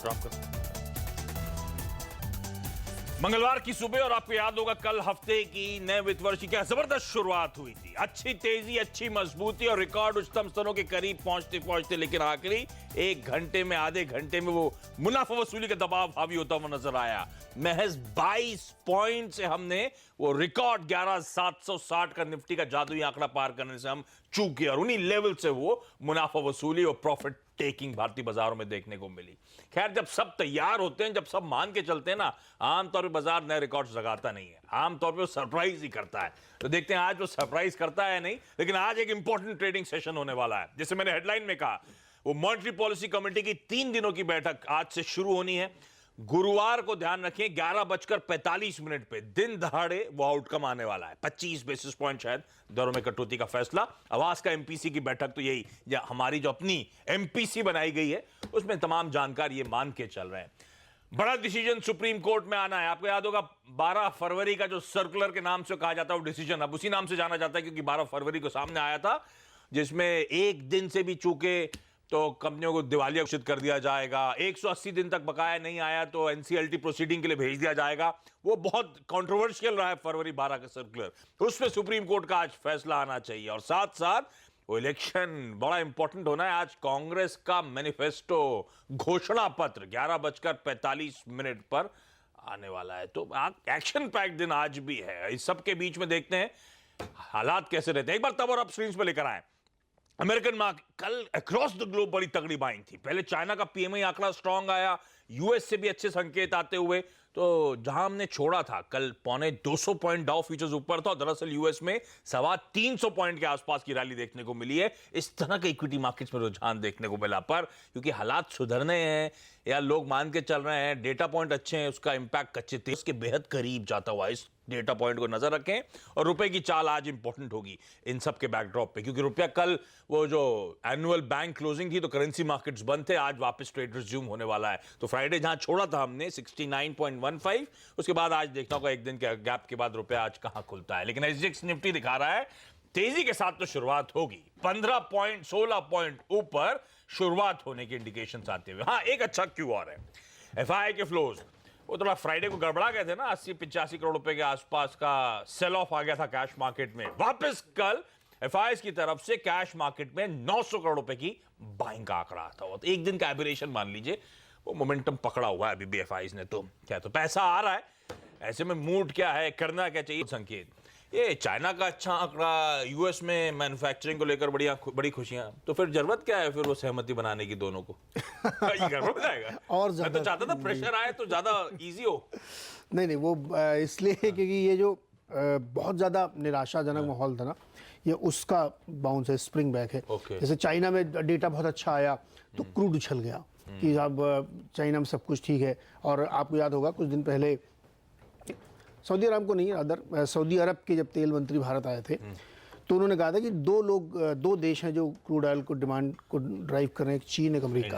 Drop कर। मंगलवार की सुबह और आपको याद होगा कल हफ्ते की नए वित्त वर्ष की क्या जबरदस्त शुरुआत हुई थी। अच्छी तेजी, अच्छी मजबूती और रिकॉर्ड उच्चतम स्तरों के करीब पहुंचते पहुंचते लेकिन आखिरी एक घंटे में, आधे घंटे में वो मुनाफा वसूली का दबाव हावी होता हुआ नजर आया। महज 22 पॉइंट से हमने वो रिकॉर्ड 11,760 का निफ्टी का जादुई आंकड़ा पार करने से हम चूक गए और उन्हीं लेवल से वो मुनाफा वसूली और प्रॉफिट टेकिंग भारतीय बाजारों में देखने को मिली। खैर, जब सब तैयार होते हैं, जब सब मान के चलते हैं ना, आमतौर पे बाजार नए रिकॉर्ड्स लगाता नहीं है, आमतौर पे वो सरप्राइज ही करता है। तो देखते हैं आज वो सरप्राइज करता है नहीं, लेकिन आज एक इंपॉर्टेंट ट्रेडिंग सेशन होने वाला है। जैसे मैंने हेडलाइन में कहा, वो मॉनेटरी पॉलिसी कमेटी की 3 दिनों की बैठक आज से शुरू होनी है। गुरुवार को ध्यान रखें 11:45 पे दिन दहाड़े वो आउटकम आने वाला है। 25 बेसिस पॉइंट शायद दरों में कटौती का फैसला। आवास का एमपीसी की बैठक तो यही, या हमारी जो अपनी एमपीसी बनाई गई है उसमें तमाम जानकार ये मान के चल रहे हैं। बड़ा डिसीजन सुप्रीम कोर्ट में आना है। आपको याद होगा 12 फरवरी का जो सर्कुलर के नाम से कहा जाता है वो डिसीजन अब उसी नाम से जाना जाता है, क्योंकि 12 फरवरी को सामने आया था, जिसमें एक दिन से भी चूके तो कंपनियों को दिवालिया घोषित कर दिया जाएगा। 180 दिन तक बकाया नहीं आया तो एनसीएलटी प्रोसीडिंग के लिए भेज दिया जाएगा। वो बहुत कंट्रोवर्शियल रहा है फरवरी 12 का सर्कुलर। उसमें सुप्रीम कोर्ट का आज फैसला आना चाहिए और साथ साथ वो इलेक्शन बड़ा इंपॉर्टेंट होना है। आज कांग्रेस का मैनिफेस्टो घोषणा पत्र 11:45 पर आने वाला है। तो एक्शन पैक दिन आज भी है। इस सब के बीच में देखते हैं हालात कैसे रहते हैं। एक बार तब और अब स्क्रीन पर लेकर आए। अमेरिकन मार्केट कल अक्रॉस द ग्लोब बड़ी तगड़ी बाइंग थी। पहले चाइना का पीएमआई आंकड़ा स्ट्रांग आया, यूएस से भी अच्छे संकेत आते हुए, तो जहां हमने छोड़ा था कल 250 पॉइंट डाउ फ्यूचर्स ऊपर था, दरअसल यूएस में 325 पॉइंट के आसपास की रैली देखने को मिली है। इस तरह के इक्विटी मार्केट्स में रुझान देखने को मिला, पर क्योंकि हालात सुधरने हैं या लोग मान के चल रहे हैं, डेटा पॉइंट अच्छे हैं, उसका इंपैक्ट कच्चे थे, उसके बेहद करीब जाता हुआ इस डेटा पॉइंट को नजर रखें। और रुपए की चाल आज इंपॉर्टेंट होगी इन सब के बैकड्रॉप पे, क्योंकि रुपया कल वो जो एनुअल बैंक क्लोजिंग थी तो करेंसी मार्केट्स बंद थे, आज वापस ट्रेड रिज्यूम होने वाला है। तो फ्राइडे जहां छोड़ा था हमने 69.15, उसके बाद आज देखना होगा एक दिन के गैप के बाद रुपया आज कहां खुलता है। लेकिन एसजीएक्स निफ्टी दिखा रहा है तेजी के साथ तो शुरुआत होगी, 15 पॉइंट 16 पॉइंट ऊपर शुरुआत होने के इंडिकेशंस आते हुए। हाँ, एक अच्छा क्यू और है, एफआई के फ्लोज वो थोड़ा फ्राइडे को गड़बड़ा गए थे ना, 80-85 करोड़ रुपए के आसपास का सेल ऑफ आ गया था कैश मार्केट में। वापस कल एफआईएस की तरफ से कैश मार्केट में 900 करोड़ रुपए की बाइंग का आंकड़ा आता हुआ। तो एक दिन का एबरेशन मान लीजिए, वो मोमेंटम पकड़ा हुआ है अभी भी एफआईएस ने। तो क्या, तो पैसा आ रहा है, ऐसे में मूड क्या है, करना क्या चाहिए, संकेत ये चाइना का अच्छा आंकड़ा, यूएस में मैन्युफैक्चरिंग को लेकर बड़ी खुशियां, तो फिर जरूरत क्या है फिर वो सहमति बनाने की दोनों को? ये गड़बड़ हो जाएगा। और मैं तो चाहता था प्रेशर आए तो ज्यादा इजी हो। नहीं, वो इसलिए क्योंकि ये जो बहुत ज्यादा निराशाजनक माहौल था ना, ये उसका बाउंस है, स्प्रिंग बैक है। जैसे चाइना में डेटा बहुत अच्छा आया तो क्रूड उछल गया कि अब चाइना में सब कुछ ठीक है। और आपको याद होगा कुछ दिन पहले सऊदी अरब को नहीं, अदर सऊदी अरब के जब तेल मंत्री भारत आए थे तो उन्होंने कहा था कि दो देश हैं जो क्रूड ऑयल को डिमांड को ड्राइव कर रहे हैं, चीन और अमेरिका।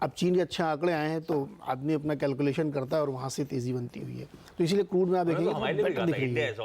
अब चीन के अच्छे आंकड़े आए हैं तो आदमी अपना कैलकुलेशन करता है और वहां से तेजी बनती हुई है। तो इसीलिए क्रूड में आप देखेंगे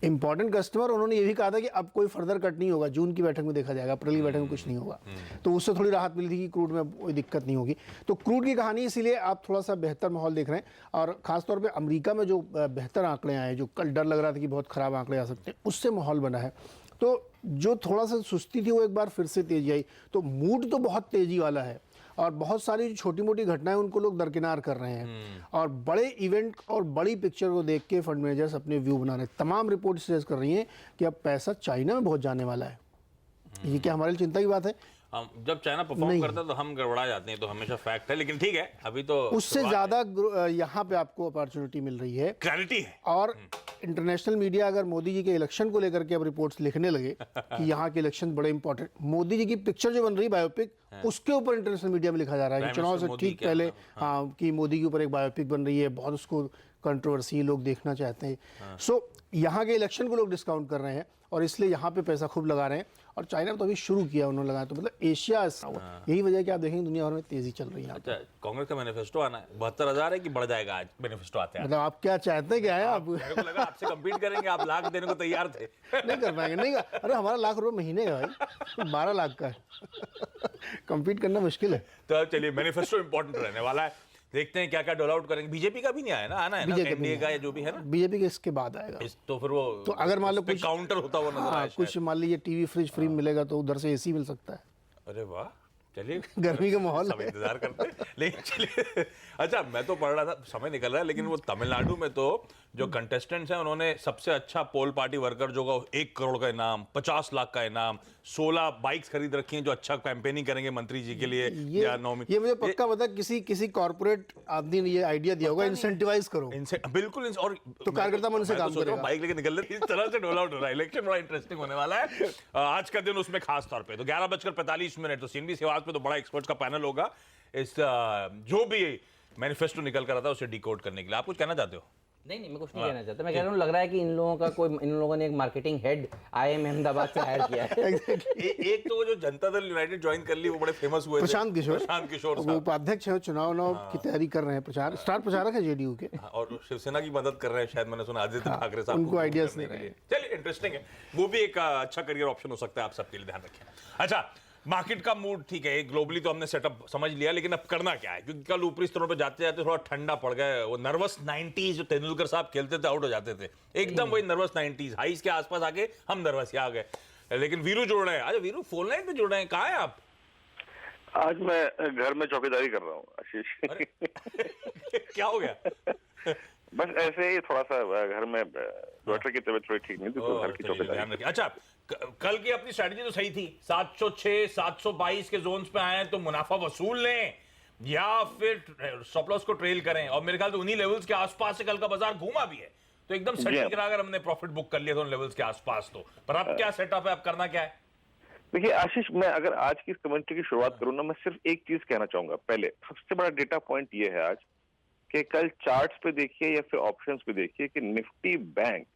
इंपॉर्टेंट कस्टमर। उन्होंने ये भी कहा था कि अब कोई फर्दर कट नहीं होगा, जून की बैठक में देखा जाएगा, अप्रैल की बैठक में कुछ नहीं होगा। तो उससे थोड़ी राहत मिली थी कि क्रूड में कोई दिक्कत नहीं होगी। तो क्रूड की कहानी इसीलिए आप थोड़ा सा बेहतर माहौल देख रहे हैं। और खासतौर पे अमेरिका में जो बेहतर आंकड़े आए, जो कल डर लग रहा था कि बहुत खराब आंकड़े आ सकते हैं, उससे माहौल बना है। तो जो थोड़ा सा सुस्ती थी वो एक बार फिर से तेजी आई। तो मूड तो बहुत तेजी वाला है और बहुत सारी छोटी मोटी घटनाएं उनको लोग दरकिनार कर रहे हैं। और बड़े इवेंट और बड़ी पिक्चर को देख के फंड मैनेजर्स अपने व्यू बना रहे हैं। तमाम रिपोर्ट सजेस्ट कर रही हैं कि अब पैसा चाइना में बहुत जाने वाला है। ये क्या हमारे लिए चिंता की बात है? जब चाइना परफॉर्म करता है तो हम गड़बड़ा जाते हैं, तो हमेशा फैक्ट है। लेकिन ठीक है, अभी तो उससे ज्यादा यहाँ पे आपको अपॉर्चुनिटी मिल रही है, क्लैरिटी है। और इंटरनेशनल मीडिया अगर मोदी जी के इलेक्शन को लेकर के अब रिपोर्ट्स लिखने लगे कि यहाँ के इलेक्शन बड़े इंपॉर्टेंट, मोदी जी की पिक्चर जो बन रही बायोपिक, उसके ऊपर इंटरनेशनल मीडिया में लिखा जा रहा है कि चुनाव से ठीक पहले कि मोदी के ऊपर एक बायोपिक बन रही है, बहुत उसको कंट्रोवर्सी लोग देखना चाहते हैं। सो यहाँ के इलेक्शन को लोग डिस्काउंट कर रहे हैं और इसलिए यहाँ पे पैसा खूब लगा रहे हैं। और चाइना तो अभी शुरू किया उन्होंने लगाया, तो मतलब एशिया यही वजह है कि आप देखेंगे दुनिया भर में तेजी चल रही है। अच्छा, कांग्रेस का मैनिफेस्टो आना है, 72,000 है कि बढ़ जाएगा आज मैनिफेस्टो आते हैं? मतलब आप क्या चाहते हैं, क्या है आप? मेरे को लगा आपसे कम्पीट करेंगे, आप लाख देने को तैयार थे। नहीं कर पाएंगे, नहीं। अरे हमारा ₹1,00,000 महीने का भाई, 12 लाख का है। compete करना मुश्किल है। तो अब चलिए मैनिफेस्टो इंपॉर्टेंट रहने वाला है, देखते हैं क्या क्या डोल आउट करेंगे। बीजेपी का भी नहीं आया ना, आना है ना एनडीए का या जो भी है ना, बीजेपी के इसके बाद आएगा। तो फिर वो तो अगर मान लो उस पे कुछ काउंटर होता हुआ नजर हाँ, आया कुछ मान लीजिए टीवी फ्रिज फ्री मिलेगा तो उधर से एसी मिल सकता है। अरे वाह, चलिए गर्मी का माहौल सब इंतजार करते हैं। लेकिन चलिए, अच्छा मैं तो पढ़ रहा था, समय निकल रहा है, लेकिन वो तमिलनाडु में तो जो कंटेस्टेंट्स हैं उन्होंने सबसे अच्छा पोल पार्टी वर्कर जो 1 करोड़ का इनाम, 50 लाख का इनाम, 16 बाइक्स खरीद रखी हैं जो अच्छा कैंपेनिंग करेंगे मंत्री जी के लिए या नॉमिनी। ये मुझे पक्का पता किसी कॉर्पोरेट आदमी ने ये आइडिया दिया होगा, इंसेंटिवाइज करो। बिल्कुल और तो कार्यकर्ता मन से काम करेगा। बाइक लेके निकल रहे, इस तरह से डोल आउट हो रहा है। इलेक्शन बड़ा इंटरेस्टिंग होने वाला है आज का दिन, उसमें खास तौर पे तो 11:45 तो सीएनबी से आवाज पे तो बड़ा एक्सपर्ट्स का पैनल होगा इस जो भी मैनिफेस्टो निकल कर आता है उसे डिकोड करने के लिए। आप कुछ कहना चाहते हो? नहीं मैं कुछ नहीं कहना चाहता। मैं कह रहा हूँ लग रहा है कि इन लोगों ने एक मार्केटिंग हेड IIM अहमदाबाद से हायर किया है। एक तो वो जो जनता दल यूनाइटेड ज्वाइन कर ली, वो बड़े फेमस हुए थे, प्रशांत किशोर वो उपाध्यक्ष है, चुनाव की तैयारी कर रहे हैं, स्टार प्रचारक है जेडीयू के, और शिवसेना की मदद कर रहे हैं शायद, मैंने सुना आदित्य ठाकरे साहब उनको आइडियाज दे रहे हैं। चलिए इंटरेस्टिंग है, वो भी एक अच्छा करियर ऑप्शन हो सकता है, आप सबके लिए ध्यान रखें। अच्छा, मार्केट का मूड ठीक है, ग्लोबली तो हमने सेटअप समझ लिया, लेकिन अब करना क्या है, क्योंकि कल ऊपरी स्तरों पे जाते जाते थोड़ा ठंडा पड़ गया। वो नर्वस 90s जो तेंदुलकर साहब खेलते थे, आउट हो जाते थे, एकदम वही नर्वस 90s हाईस के आसपास आके हम नर्वस आ गए। लेकिन वीरू जुड़ रहे हैं। अच्छा वीरू, फोन लाइन पे जुड़ रहे हैं, कहाँ हैं आप? आज मैं घर में चौकीदारी कर रहा हूँ आशीष। क्या हो गया? बस ऐसे ही थोड़ा सा घर में डॉक्टर की तबीयत थोड़ी ठीक नहीं थी, तो घर की चौकीदारी। अच्छा, कल की अपनी स्ट्रेटजी तो सही थी, 706 722 के जोन्स पे आए तो मुनाफा वसूल लें या फिर स्टॉप लॉस को ट्रेल करें, और मेरे ख्याल से उन्हीं लेवल्स के आसपास से कल का बाजार घूमा भी है, तो एकदम सेटिंग कराकर हमने प्रॉफिट बुक कर लिया था उन लेवल्स के आसपास। तो पर अब क्या सेटअप है, अब करना क्या है? देखिए आशीष, मैं अगर आज की इस कमेंट्री की शुरुआत करूँ ना, मैं सिर्फ एक चीज कहना चाहूंगा। पहले सबसे बड़ा डेटा पॉइंट ये है आज कि कल चार्ट्स पे देखिए या फिर ऑप्शंस पे देखिए कि निफ्टी बैंक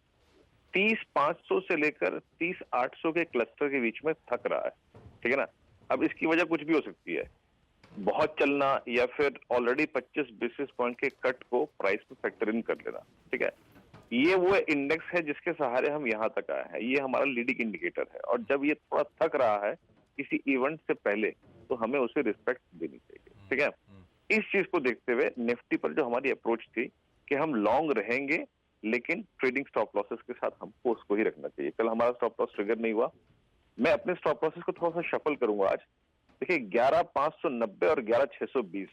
30,500 से लेकर 30,800 के क्लस्टर के बीच में थक रहा है, ठीक है ना। अब इसकी वजह कुछ भी हो सकती है, बहुत चलना या फिर ऑलरेडी 25 बेसिस पॉइंट के कट को प्राइस में फैक्टर इन कर लेना, ठीक है। ये वो इंडेक्स है जिसके सहारे हम यहाँ तक आए हैं, ये हमारा लीडिंग इंडिकेटर है, और जब ये थोड़ा थक रहा है किसी इवेंट से पहले तो हमें उसे रिस्पेक्ट देनी चाहिए, ठीक है। इस चीज को देखते हुए निफ्टी पर जो हमारी अप्रोच थी कि हम लॉन्ग रहेंगे, लेकिन ट्रेडिंग स्टॉप लॉसेस के साथ हमको उसको ही रखना चाहिए। कल हमारा स्टॉप लॉस ट्रिगर नहीं हुआ, मैं अपने स्टॉप लॉसेस को थोड़ा सा शफल करूंगा आज। देखिए 11,590 और 11,620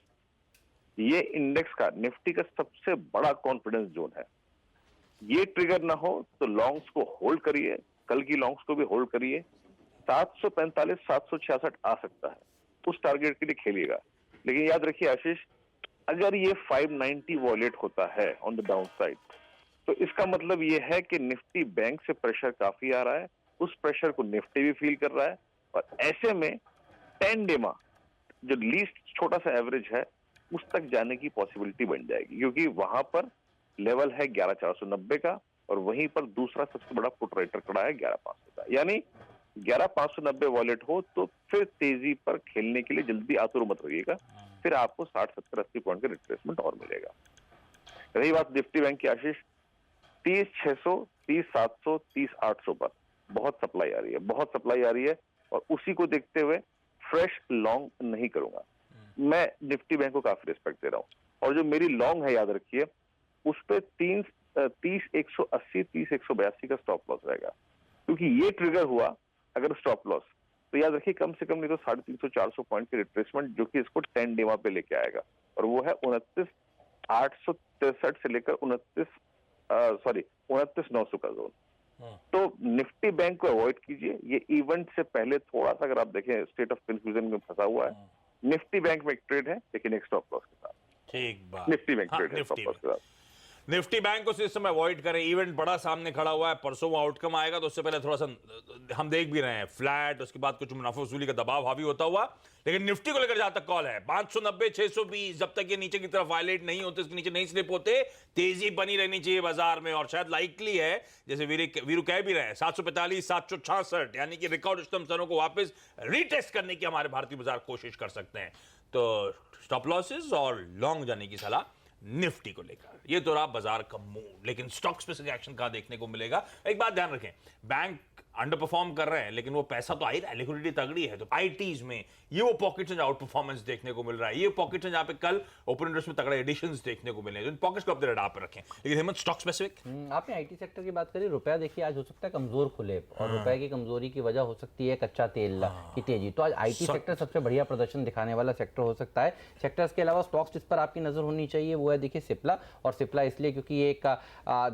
ये इंडेक्स का, निफ्टी का सबसे बड़ा कॉन्फिडेंस जोन है। ये ट्रिगर ना हो तो लॉन्ग्स को होल्ड करिए, कल की लॉन्ग्स को भी होल्ड करिए। 745 766 आ सकता है, उस टारगेट के लिए खेलिएगा। लेकिन याद रखिए आशीष, अगर ये 590 वॉलेट होता है ऑन द डाउन साइड, तो इसका मतलब ये है कि निफ्टी बैंक से प्रेशर काफी आ रहा है, उस प्रेशर को निफ्टी भी फील कर रहा है, और ऐसे में 10 डेमा जो लीस्ट छोटा सा एवरेज है उस तक जाने की पॉसिबिलिटी बन जाएगी, क्योंकि वहां पर लेवल है 11,490 का, और वहीं पर दूसरा सबसे बड़ा पुट राइटर खड़ा है 11,500 का। यानी 11,590 वॉलेट हो तो फिर तेजी पर खेलने के लिए जल्दी आतुर मत रहिएगा, फिर आपको 60 70 80 पॉइंट का रिट्रेसमेंट और मिलेगा। रही बात निफ्टी बैंक की आशीष, 30,600 30,700 30,800 पर बहुत सप्लाई आ रही है, बहुत सप्लाई आ रही है, और उसी को देखते हुए फ्रेश लॉन्ग नहीं करूंगा। मैं निफ्टी बैंक को काफी रिस्पेक्ट दे रहा हूं, और जो मेरी लॉन्ग है याद रखिए उस पर 30,180 30,182 का स्टॉप लॉस रहेगा, क्योंकि ये ट्रिगर हुआ अगर स्टॉप लॉस, तो याद रखिए कम से कम नहीं तो 350 400 पॉइंट की रिट्रेसमेंट, जो कि इसको 10 डेमा पे लेके आएगा, और वो है 29,863 से लेकर 29,900 का जोन। तो निफ्टी बैंक को अवॉइड कीजिए, ये इवेंट से पहले थोड़ा सा अगर आप देखें स्टेट ऑफ कंफ्यूजन में फंसा हुआ है। निफ्टी बैंक में एक ट्रेड है, लेकिन एक स्टॉप लॉस के साथ। ठीक बात, निफ्टी बैंक ट्रेड है स्टॉप लॉस के साथ। निफ्टी बैंक को इस समय अवॉइड करें, इवेंट बड़ा सामने खड़ा हुआ है, परसों वो आउटकम आएगा, तो उससे पहले थोड़ा सा हम देख भी रहे हैं फ्लैट, उसके बाद कुछ मुनाफा वसूली का दबाव हावी होता हुआ। लेकिन निफ्टी को लेकर जहां तक कॉल है 590 620, जब तक ये नीचे की तरफ वायलेट नहीं होते, इसके नीचे नहीं स्लिप होते, तेजी बनी रहनी चाहिए बाजार में, और शायद लाइकली है जैसे वीरू कह भी रहे हैं 745 766, यानी कि रिकॉर्ड उच्चतम स्तरों को वापस रीटेस्ट करने की हमारे भारतीय बाजार कोशिश कर सकते हैं। तो स्टॉप लॉसेस और लॉन्ग जाने की सलाह निफ्टी को लेकर। ये तो रहा बाजार का मूड, लेकिन स्टॉक स्पेसिफिक एक्शन कहां देखने को मिलेगा। एक बात ध्यान रखें, बैंक अंडर परफॉर्म कर रहे हैं, लेकिन वो पैसा तो आ ही रहा है, लिक्विडिटी तगड़ी है। तो आईटीज में ये वो पॉकेट्स हैं जहां आउट परफॉर्मेंस देखने को मिल रहा है, ये पॉकेट्स हैं जहां पे कल ओपन इंटरेस्ट में तगड़े एडिशंस देखने को मिले, तो इन पॉकेट्स को अपने रडार पर रखें। लेकिन हेमंत, स्टॉक स्पेसिफिक आपने आईटी सेक्टर की बात करी, रुपया देखिए आज हो सकता है कमजोर खुले, और रुपए की कमजोरी की वजह हो सकती है कच्चा तेल की तेजी। तो आज आईटी सेक्टर सबसे बढ़िया प्रदर्शन दिखाने वाला सेक्टर हो सकता है। सेक्टर्स के अलावा स्टॉक्स जिस पर आपकी नजर होनी चाहिए वो है देखिए सिप्ला, और सिप्ला इसलिए क्योंकि एक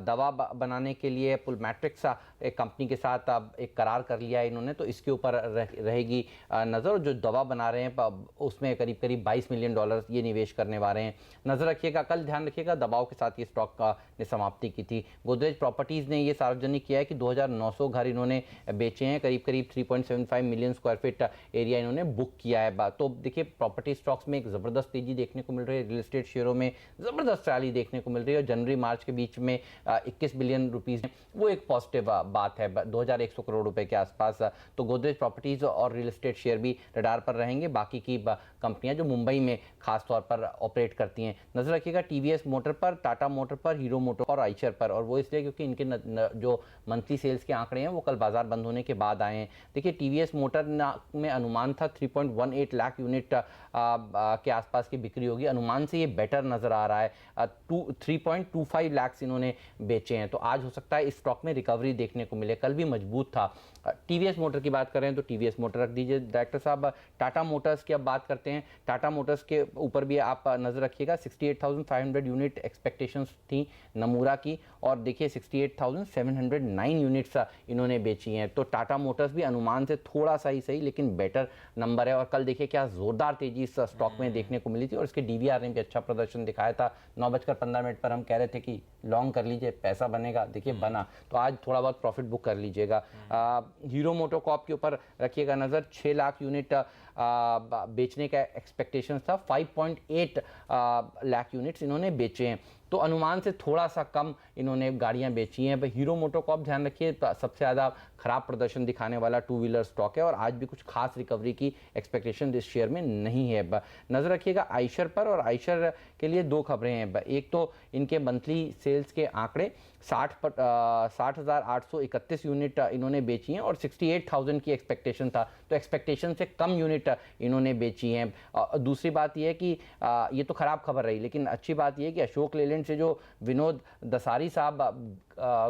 दवा बनाने के लिए पुलमैट्रिक्स एक कंपनी के साथ एक करार कर लिया है इन्होंने, तो इसके ऊपर रहेगी नजर। जो दवा बना रहे हैं उसमें करीब करीब $22 मिलियन ये निवेश करने वाले हैं, नजर रखिएगा। कल ध्यान रखिएगा दबाव के साथ ये स्टॉक ने समाप्ति की थी। गोदरेज प्रॉपर्टीज ने ये सार्वजनिक किया है कि 2900 घर इन्होंने बेचे हैं, करीब करीब 3.75 मिलियन स्क्वायर फीट एरिया इन्होंने बुक किया है। तो देखिए प्रॉपर्टी स्टॉक्स में एक जबरदस्त तेजी देखने को मिल रही है, रियल एस्टेट शेयरों में जबरदस्त रैली देखने को मिल रही है, और जनवरी मार्च के बीच में 21 बिलियन रुपीज वो एक पॉजिटिव बात है, 2100 करोड़ रुपए के आसपास। तो गोदरेज प्रॉपर्टीज और रियल एस्टेट शेयर भी रडार पर रहेंगे। बाकी की कंपनियां जो मुंबई में खास तौर पर ऑपरेट करती हैं, नजर रखिएगा टीवीएस मोटर पर, टाटा मोटर पर, हीरो मोटर और आइशर पर, और वो इसलिए क्योंकि इनके जो मंथली सेल्स के आंकड़े हैं वो कल बाजार बंद होने के बाद आए हैं। देखिए टीवीएस मोटर में अनुमान था 3.18 लाख यूनिट के आसपास की बिक्री होगी, अनुमान से ये बेटर नजर आ रहा है, 3.25 लाख इन्होंने बेचे हैं। तो आज हो सकता है इस स्टॉक में रिकवरी देखने को मिले, कल भी मजबूत था। टीवीएस मोटर की बात करें तो टीवीएस मोटर रख दीजिए डायरेक्टर साहब। टाटा मोटर्स की अब बात करते हैं, टाटा मोटर्स के ऊपर भी आप नजर रखिएगा, 68,500 यूनिट एक्सपेक्टेशंस थी नमूरा की, और देखिए 68,709 यूनिट्स इन्होंने बेची हैं। तो टाटा मोटर्स भी अनुमान से थोड़ा सा ही सही लेकिन बेटर नंबर है, और कल देखिए क्या जोरदार तेजी इस स्टॉक में देखने को मिली थी, और इसके डीवीआर ने भी अच्छा प्रदर्शन दिखाया था। 9:15 पर हम कह रहे थे कि लॉन्ग कर लीजिए पैसा बनेगा, देखिए बना, तो आज थोड़ा बहुत प्रॉफिट बुक कर लीजिएगा। हीरो मोटोकॉर्प के ऊपर रखिएगा नजर, 6 लाख यूनिट बेचने का एक्सपेक्टेशन था, 5.8 लाख यूनिट्स इन्होंने बेचे हैं, तो अनुमान से थोड़ा सा कम इन्होंने गाड़ियां बेची हैं। हीरो मोटोकॉर्प ध्यान रखिए सबसे ज़्यादा खराब प्रदर्शन दिखाने वाला टू व्हीलर स्टॉक है, और आज भी कुछ खास रिकवरी की एक्सपेक्टेशन इस शेयर में नहीं है। नजर रखिएगा आइशर पर, और आइशर के लिए दो खबरें हैं। एक तो इनके मंथली सेल्स के आंकड़े 60,831 यूनिट इन्होंने बेची हैं, और 68,000 की एक्सपेक्टेशन था, तो एक्सपेक्टेशन से कम यूनिट इन्होंने बेची हैं। दूसरी बात यह है कि ये तो खराब खबर रही, लेकिन अच्छी बात यह है कि अशोक लेलैंड से जो विनोद दसारी साहब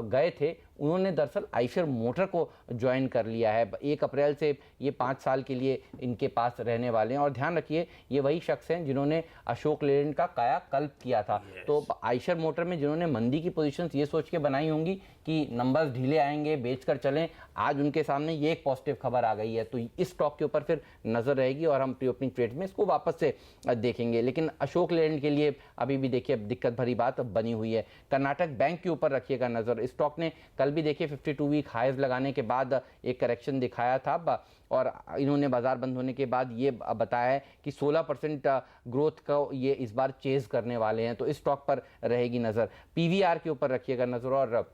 गए थे, उन्होंने दरअसल आइशर मोटर को ज्वाइन कर लिया है। 1 अप्रैल से ये 5 साल के लिए इनके पास रहने वाले हैं, और ध्यान रखिए ये वही शख्स हैं जिन्होंने अशोक लेलैंड का कायाकल्प किया था। तो आइशर मोटर में जिन्होंने मंदी की पोजीशंस ये सोच के बनाई होंगी कि नंबर्स ढीले आएंगे, बेचकर चलें, आज उनके सामने ये एक पॉजिटिव खबर आ गई है, तो इस स्टॉक के ऊपर फिर नजर रहेगी, और हम प्री ओपनिंग ट्रेड में इसको वापस से देखेंगे। लेकिन अशोक लेलैंड के लिए अभी भी देखिए दिक्कत भरी बात बनी हुई है। कर्नाटक बैंक के ऊपर रखिएगा नजर, स्टॉक ने कल भी देखिए 52 वीक हाईज लगाने के बाद एक करेक्शन दिखाया था, और इन्होंने बाजार बंद होने के बाद ये बताया है कि 16% ग्रोथ को ये इस बार चेज करने वाले हैं, तो इस स्टॉक पर रहेगी नजर। पीवीआर के ऊपर रखिएगा नजर, और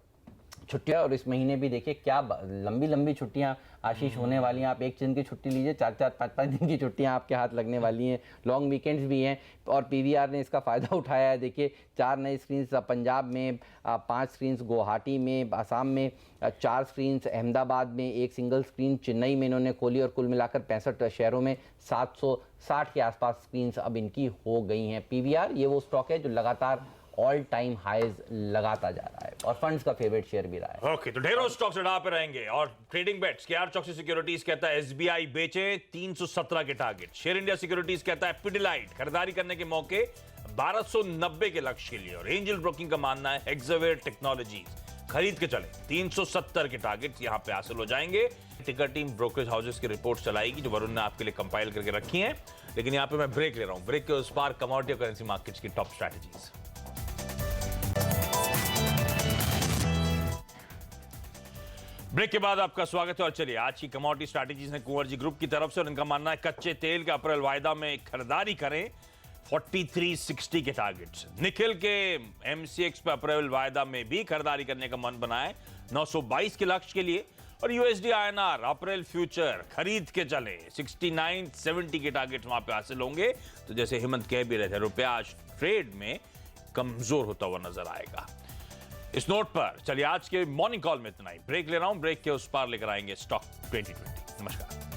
छुट्टियां, और इस महीने भी देखिए क्या लंबी लंबी छुट्टियां आशीष होने वाली हैं। आप 1 दिन की छुट्टी लीजिए, 4-4, 5-5 दिन की छुट्टियां आपके हाथ लगने वाली हैं, लॉन्ग वीकेंड्स भी हैं, और पीवीआर ने इसका फ़ायदा उठाया है। देखिए 4 नई स्क्रीन्स पंजाब में, 5 स्क्रीन्स गुवाहाटी में, असम में 4 स्क्रीन्स, अहमदाबाद में 1 सिंगल स्क्रीन, चेन्नई में इन्होंने खोली, और कुल मिलाकर 65 शहरों में 760 के आसपास स्क्रीन्स अब इनकी हो गई हैं। पीवीआर ये वो स्टॉक है जो लगातार ऑल टाइम हाईज लगाता जा रहा है, और फंड्स का फेवरेट शेयर भी रहा है। ओके, तो ढेरों स्टॉक्स रडार पे रहेंगे। और ट्रेडिंग बेट्स, केआर चौकसी सिक्योरिटीज कहता है एसबीआई बेचे 317 के टारगेट, शेयर इंडिया सिक्योरिटीज कहता है पिडिलाइट खरीदारी करने के मौके 1290 के लक्ष्य के लिए, और एंजल ब्रोकिंग का मानना है हेक्सावेयर टेक्नोलॉजीज खरीद के चले 370 के टारगेट यहां पे हासिल हो जाएंगे। टिकर टीम ब्रोकरेज हाउसेस की रिपोर्ट चलाएगी जो वरुण ने आपके लिए कंपाइल करके रखी है, लेकिन यहां पे मैं ब्रेक ले रहा हूं। ब्रेक के उस पार कमोडिटी और करेंसी मार्केट्स की टॉप स्ट्रैटेजीज। ब्रेक के बाद आपका स्वागत है, और चलिए आज की कमोडिटी स्ट्रैटेजीज ने कुंवर जी ग्रुप की तरफ से, और इनका मानना है कच्चे तेल के अप्रैल वायदा में खरीदारी करें 4360 के टारगेट्स। निकेल के एमसीएक्स पे अप्रैल वायदा में भी खरीदारी करने का मन बनाए 922 के लक्ष्य के लिए, और यूएसडी आईएनआर अप्रैल फ्यूचर खरीद के चले 6970 के टारगेट्स वहां पे हासिल होंगे। तो जैसे हेमंत कह भी रहे थे, रुपया आज ट्रेड में कमजोर होता हुआ नजर आएगा। इस नोट पर चलिए आज के मॉर्निंग कॉल में इतना ही। ब्रेक ले रहा हूं, ब्रेक के उस पार लेकर आएंगे स्टॉक 2020। नमस्कार।